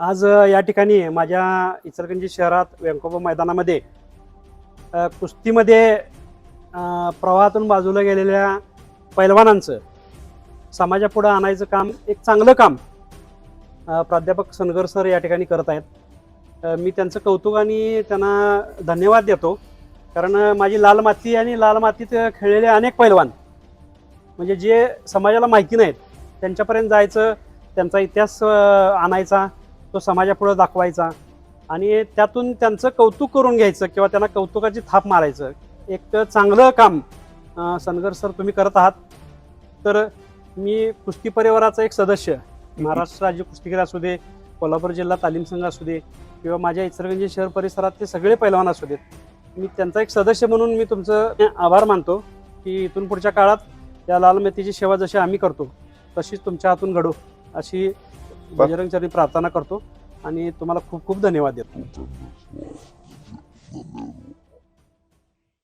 आज या ठिकाणी माझ्या इचलकरंजी शहरात व्यंकोबा मैदानामध्ये कुस्तीमध्ये प्रवाहातून बाजूला गेलेल्या पैलवानांचं समाजापुढं आणायचं काम, एक चांगलं काम प्राध्यापक सनगर सर या ठिकाणी करत आहेत. मी त्यांचं कौतुक आणि त्यांना धन्यवाद देतो. कारण माझी लाल माती आणि लाल मातीत खेळलेले अनेक पैलवान म्हणजे जे समाजाला माहिती नाहीत त्यांच्यापर्यंत जायचं, त्यांचा इतिहास आणायचा, तो समाजापुढे दाखवायचा आणि त्यातून त्यांचं कौतुक करून घ्यायचं किंवा त्यांना कौतुकाची थाप मारायचं, एक चांगलं काम सनगर सर तुम्ही करत आहात. तर मी कुस्ती परिवाराचा एक सदस्य, महाराष्ट्र राज्य कुस्तीगीर असू दे, कोल्हापूर जिल्हा तालीम संघ असू दे किंवा माझ्या इचलकरंजी शहर परिसरातले सगळे पैलवान असू देत, मी त्यांचा एक सदस्य म्हणून मी तुमचं आभार मानतो की इथून पुढच्या काळात या लाल मातीची सेवा जशी आम्ही करतो तशीच तुमच्या हातून घडो अशी बजरंग चरणी प्रार्थना करतो आणि तुम्हाला खूप खूप धन्यवाद देतो.